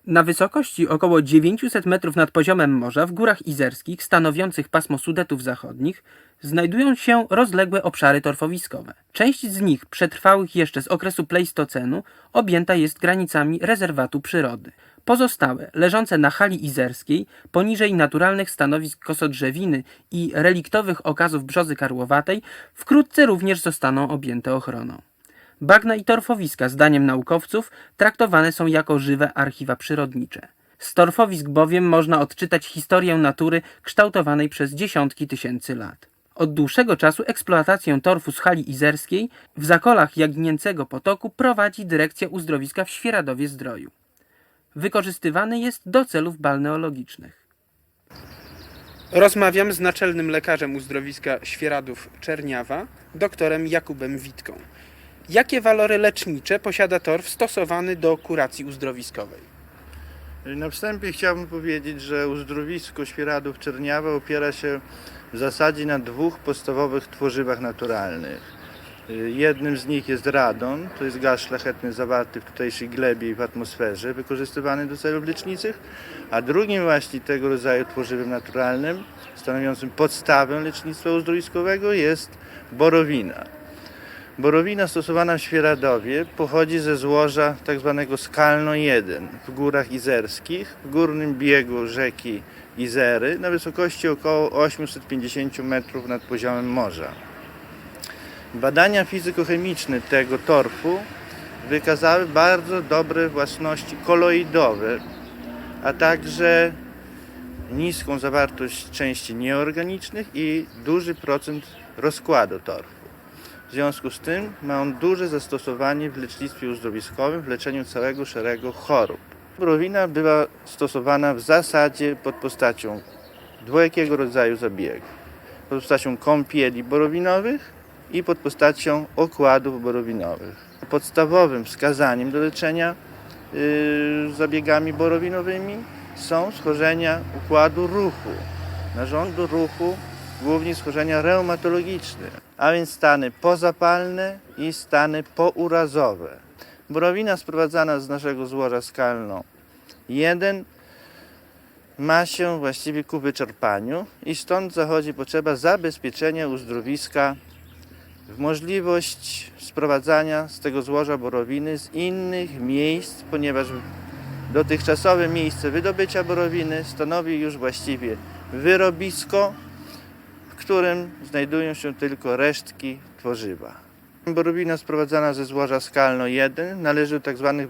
Na wysokości około 900 metrów nad poziomem morza w Górach Izerskich, stanowiących pasmo Sudetów Zachodnich, znajdują się rozległe obszary torfowiskowe. Część z nich, przetrwałych jeszcze z okresu Pleistocenu, objęta jest granicami rezerwatu przyrody. Pozostałe, leżące na hali izerskiej, poniżej naturalnych stanowisk kosodrzewiny i reliktowych okazów brzozy karłowatej, wkrótce również zostaną objęte ochroną. Bagna i torfowiska, zdaniem naukowców, traktowane są jako żywe archiwa przyrodnicze. Z torfowisk bowiem można odczytać historię natury kształtowanej przez dziesiątki tysięcy lat. Od dłuższego czasu eksploatację torfu z hali izerskiej w zakolach Jagnięcego Potoku prowadzi Dyrekcja Uzdrowiska w Świeradowie-Zdroju. Wykorzystywany jest do celów balneologicznych. Rozmawiam z naczelnym lekarzem uzdrowiska Świeradów-Czerniawa, doktorem Jakubem Witką. Jakie walory lecznicze posiada torf stosowany do kuracji uzdrowiskowej? Na wstępie chciałbym powiedzieć, że uzdrowisko Świeradów-Czerniawa opiera się w zasadzie na dwóch podstawowych tworzywach naturalnych. Jednym z nich jest radon, to jest gaz szlachetny zawarty w tutejszej glebie i w atmosferze, wykorzystywany do celów leczniczych, a drugim właśnie tego rodzaju tworzywem naturalnym, stanowiącym podstawę lecznictwa uzdrowiskowego, jest borowina. Borowina stosowana w Świeradowie pochodzi ze złoża tzw. Skalno 1 w Górach Izerskich, w górnym biegu rzeki Izery na wysokości około 850 metrów nad poziomem morza. Badania fizykochemiczne tego torfu wykazały bardzo dobre własności koloidowe, a także niską zawartość części nieorganicznych i duży procent rozkładu torfu. W związku z tym ma on duże zastosowanie w lecznictwie uzdrowiskowym, w leczeniu całego szeregu chorób. Borowina była stosowana w zasadzie pod postacią dwojakiego rodzaju zabiegów. Pod postacią kąpieli borowinowych i pod postacią okładów borowinowych. Podstawowym wskazaniem do leczenia zabiegami borowinowymi są schorzenia układu ruchu, narządu ruchu, głównie schorzenia reumatologiczne, a więc stany pozapalne i stany pourazowe. Borowina sprowadzana z naszego złoża skalno 1 ma się właściwie ku wyczerpaniu i stąd zachodzi potrzeba zabezpieczenia uzdrowiska w możliwość sprowadzania z tego złoża borowiny z innych miejsc, ponieważ dotychczasowe miejsce wydobycia borowiny stanowi już właściwie wyrobisko, w którym znajdują się tylko resztki tworzywa. Borowina sprowadzana ze złoża skalno 1 należy do tzw.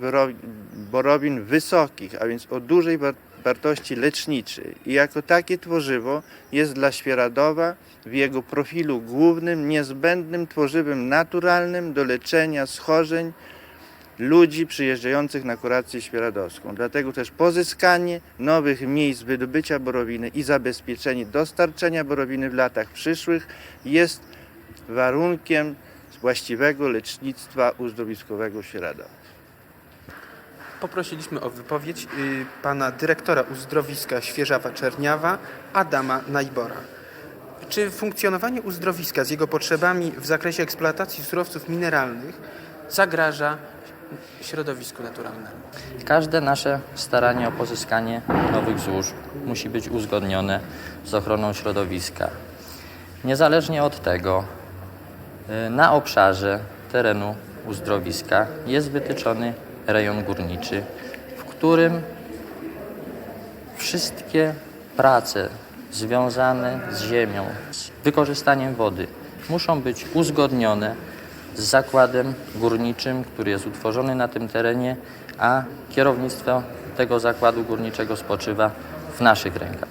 borowin wysokich, a więc o dużej wartości leczniczej i jako takie tworzywo jest dla Świeradowa w jego profilu głównym niezbędnym tworzywem naturalnym do leczenia schorzeń ludzi przyjeżdżających na kurację świeradowską. Dlatego też pozyskanie nowych miejsc wydobycia borowiny i zabezpieczenie dostarczenia borowiny w latach przyszłych jest warunkiem właściwego lecznictwa uzdrowiskowego w Świeradowie. Poprosiliśmy o wypowiedź pana dyrektora uzdrowiska Świerawa-Czerniawa Adama Najbora. Czy funkcjonowanie uzdrowiska z jego potrzebami w zakresie eksploatacji surowców mineralnych zagraża środowisku naturalnemu? Każde nasze staranie o pozyskanie nowych złóż musi być uzgodnione z ochroną środowiska. Niezależnie od tego, na obszarze terenu uzdrowiska jest wytyczony rejon górniczy, w którym wszystkie prace związane z ziemią, z wykorzystaniem wody muszą być uzgodnione z zakładem górniczym, który jest utworzony na tym terenie, a kierownictwo tego zakładu górniczego spoczywa w naszych rękach.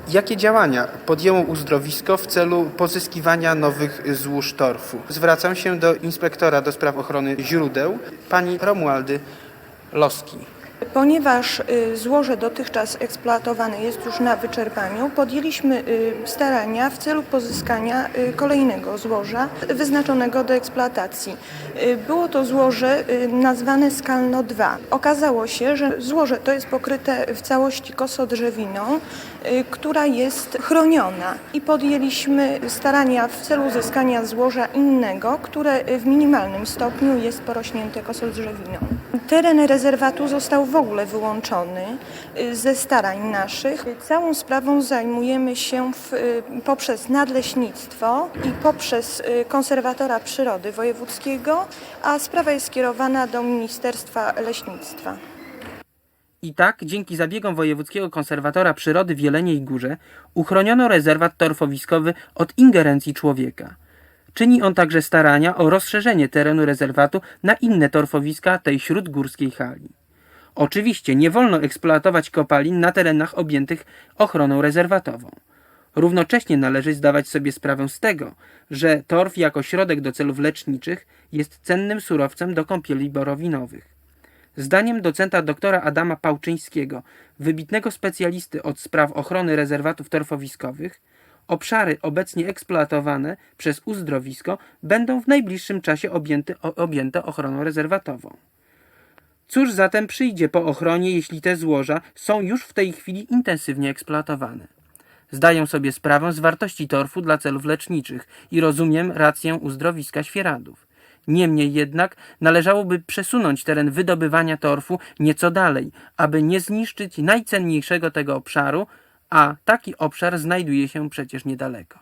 Jakie działania podjęło uzdrowisko w celu pozyskiwania nowych złóż torfu? Zwracam się do inspektora do spraw ochrony źródeł, pani Romualdy Loski. Ponieważ złoże dotychczas eksploatowane jest już na wyczerpaniu, podjęliśmy starania w celu pozyskania kolejnego złoża wyznaczonego do eksploatacji. Było to złoże nazwane Skalno 2. Okazało się, że złoże to jest pokryte w całości kosodrzewiną, która jest chroniona i podjęliśmy starania w celu uzyskania złoża innego, które w minimalnym stopniu jest porośnięte kosodrzewiną. Teren rezerwatu został w ogóle wyłączony ze starań naszych. Całą sprawą zajmujemy się poprzez nadleśnictwo i poprzez konserwatora przyrody wojewódzkiego, a sprawa jest skierowana do Ministerstwa Leśnictwa. I tak, dzięki zabiegom wojewódzkiego konserwatora przyrody w Jeleniej Górze, uchroniono rezerwat torfowiskowy od ingerencji człowieka. Czyni on także starania o rozszerzenie terenu rezerwatu na inne torfowiska tej śródgórskiej hali. Oczywiście nie wolno eksploatować kopalin na terenach objętych ochroną rezerwatową. Równocześnie należy zdawać sobie sprawę z tego, że torf jako środek do celów leczniczych jest cennym surowcem do kąpieli borowinowych. Zdaniem docenta doktora Adama Pałczyńskiego, wybitnego specjalisty od spraw ochrony rezerwatów torfowiskowych, obszary obecnie eksploatowane przez uzdrowisko będą w najbliższym czasie objęte ochroną rezerwatową. Cóż zatem przyjdzie po ochronie, jeśli te złoża są już w tej chwili intensywnie eksploatowane? Zdaję sobie sprawę z wartości torfu dla celów leczniczych i rozumiem rację uzdrowiska Świeradów. Niemniej jednak należałoby przesunąć teren wydobywania torfu nieco dalej, aby nie zniszczyć najcenniejszego tego obszaru, a taki obszar znajduje się przecież niedaleko.